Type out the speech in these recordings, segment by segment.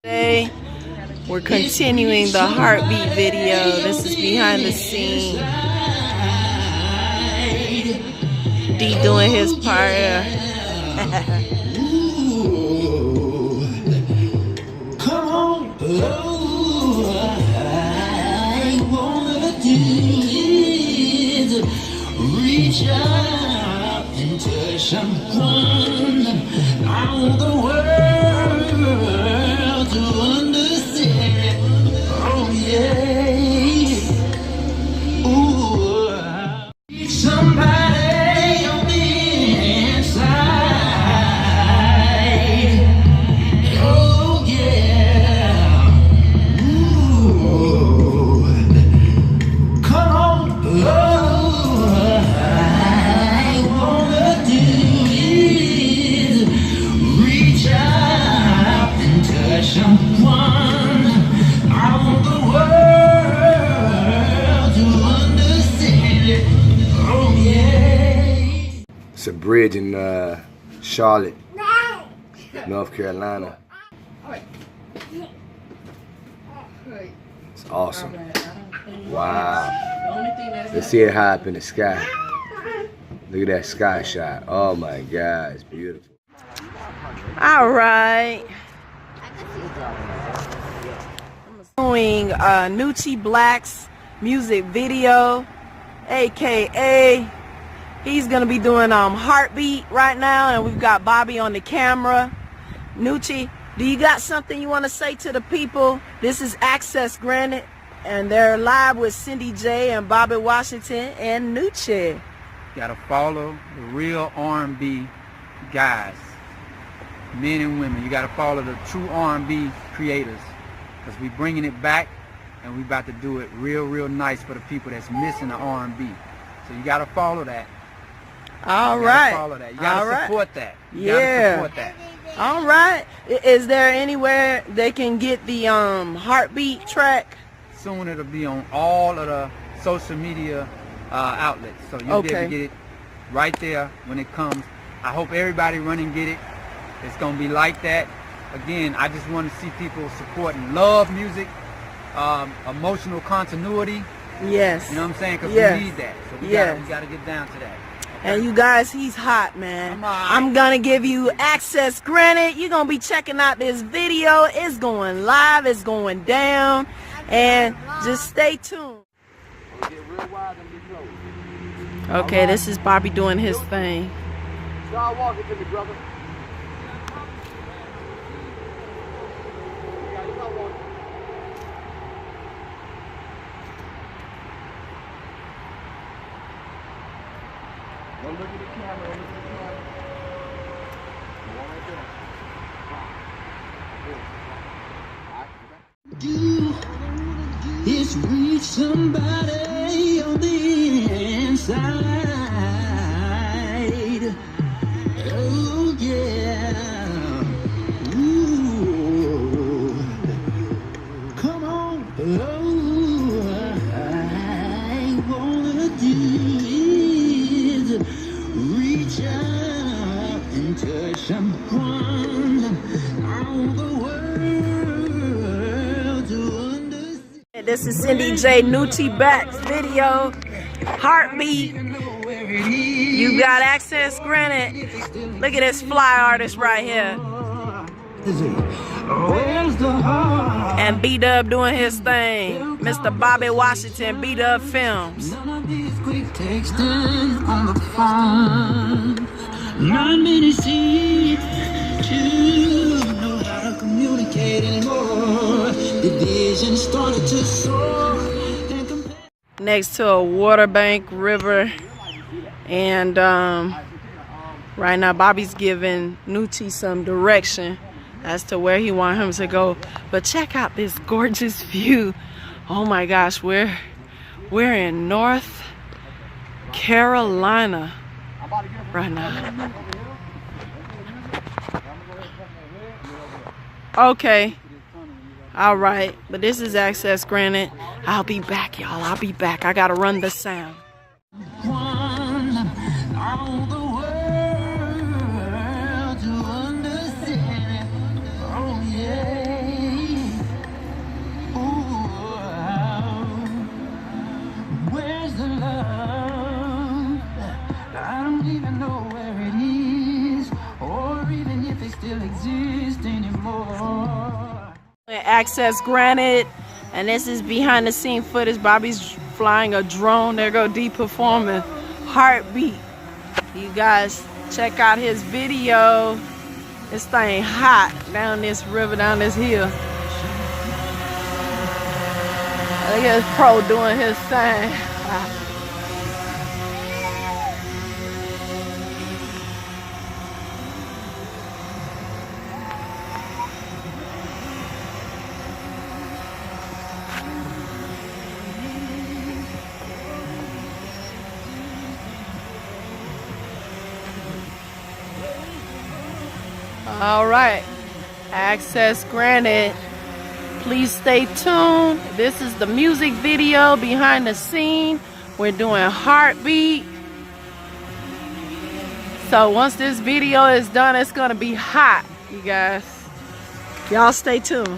Today, we're continuing the heartbeat video. This is behind the scenes. D doing his part. Come on, I wanna do is reach out and touch someone on the world to understand. Oh yeah, ooh, somebody on the inside. Oh yeah, ooh, come on, oh, I wanna do is reach out and touch someone on the world to understand it. Oh yeah. It's a bridge in Charlotte, North Carolina. It's awesome. Wow. Let's see it high up in the sky. Look at that sky shot. Oh my God, it's beautiful. All right. Doing Nuchi Blakk's music video, aka he's gonna be doing heartbeat right now, and we've got Bobby on the camera. Nuchi, do you got something you want to say to the people? This is Access Granted, and they're live with Cindy J and Bobby Washington and Nuchi. You gotta follow the real R&B guys, men and women. You gotta follow the true R&B creators, because we bringing it back, and we about to do it real nice for the people that's missing the R&B. So you gotta follow that. All You right. gotta follow that. You gotta support that. You Yeah. gotta support that. All right. Is there anywhere they can get the heartbeat track? Soon it'll be on all of the social media outlets, so you'll be able to get it right there when it comes. I hope everybody run and get it. It's gonna be like that. Again, I just want to see people supporting love music, emotional continuity. Yes. You know what I'm saying? Because Yes. we need that. So we Yes. gotta get down to that. And you guys, he's hot, man. I'm all right. I'm gonna give you access granted. You're gonna be checking out this video. It's going live, it's going down, and just stay tuned. Okay, this is Bobby doing his thing. Start walking to me, brother. Don't look at the camera, look at the camera. Do is reach somebody on the inside. Oh yeah. Ooh. Come on. Oh, I wanna do is reach out and touch someone on the world to understand. This is Cindy J. Nuchi Blakk's video, Heartbeat. You got access granted. Look at this fly artist right here. Where's the heart? And B-Dub doing his thing. Mr. Bobby Washington, B-Dub Films. None of these quick texting on the phone. Not many seats to know how to communicate anymore. Division started to soar. Next to a water bank, river. And right now Bobby's giving Nuchi some direction as to where he wants him to go. But check out this gorgeous view. Oh my gosh, we're in North Carolina right now. Okay. All right, but this is access granted. I'll be back, y'all. I'll be back. I gotta run the sound. Access granted, and this is behind the scene footage. Bobby's flying a drone. There go D performing Heartbeat. You guys check out his video. This thing hot down this river, down this hill. Look at this pro doing his thing. All right, access granted. Please stay tuned. This is the music video behind the scene. We're doing Heartbeat. So once this video is done, it's gonna be hot, you guys. Y'all stay tuned.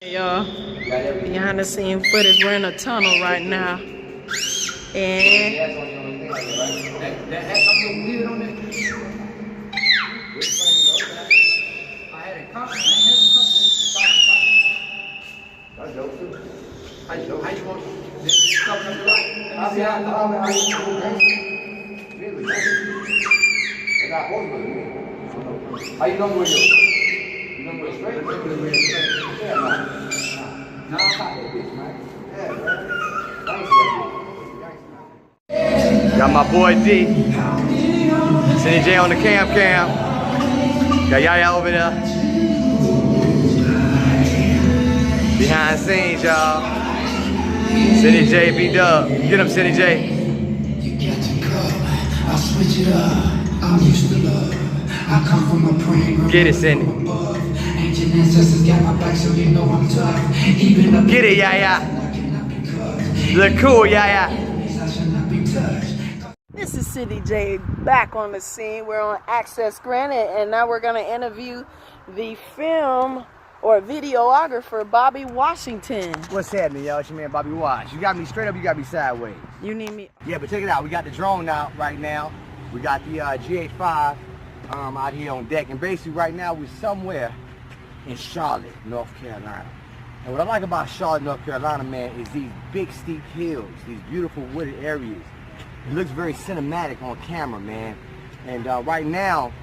Hey, y'all, behind the scene footage. We're in a tunnel right now. And How you want this coming up the right? Let me see how you gonna do it? You gonna go straight? Yeah, man. No, I'm not that bitch, man. Yeah, man. Got my boy D. Cindy J on the cam. Got Yaya over there. Behind the scenes, y'all. Cindy J, B-Dub. Get him, Cindy J. You get to come, I switch it up. I'm used to love. I come from a praying. Get it, Cindy. Ancient ancestors got my back, so you know I'm tough. Even up. Get it, Yaya. Look cool, Yaya. this is Cindy J back on the scene. We're on Access Granted, and now we're gonna interview the film or videographer Bobby Washington. What's happening, y'all? It's your man Bobby Wash. You got me straight up, you got me sideways. You need me? Yeah, but check it out. We got the drone out right now. We got the GH5 out here on deck. And basically right now we're somewhere in Charlotte, North Carolina. And what I like about Charlotte, North Carolina, man, is these big steep hills, these beautiful wooded areas. It looks very cinematic on camera, man. And right now,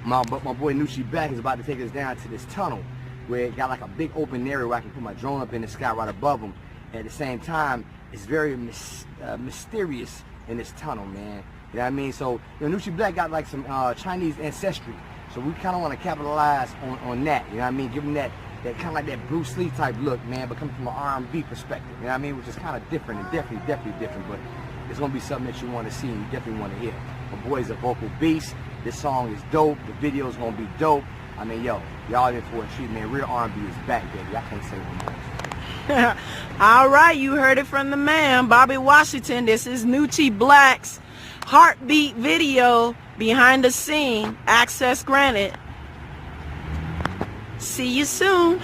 my boy Nuchi Blakk is about to take us down to this tunnel where it got like a big open area where I can put my drone up in the sky right above them. At the same time, it's very mysterious in this tunnel, man. You know what I mean? So, you know, Nuchi Blakk got like some Chinese ancestry. So we kind of want to capitalize on that, you know what I mean? Give them that kind of like that Bruce Lee type look, man, but coming from an R&B perspective, you know what I mean? Which is kind of different and definitely different, but it's going to be something that you want to see and you definitely want to hear. My boy's a vocal beast. This song is dope. The video's going to be dope. I mean, yo, y'all in for a treat, man. Real R&B is back, baby. I can't say no more. All right, you heard it from the man, Bobby Washington. This is Nuchi Blakk's Heartbeat video behind the scene. Access granted. See you soon.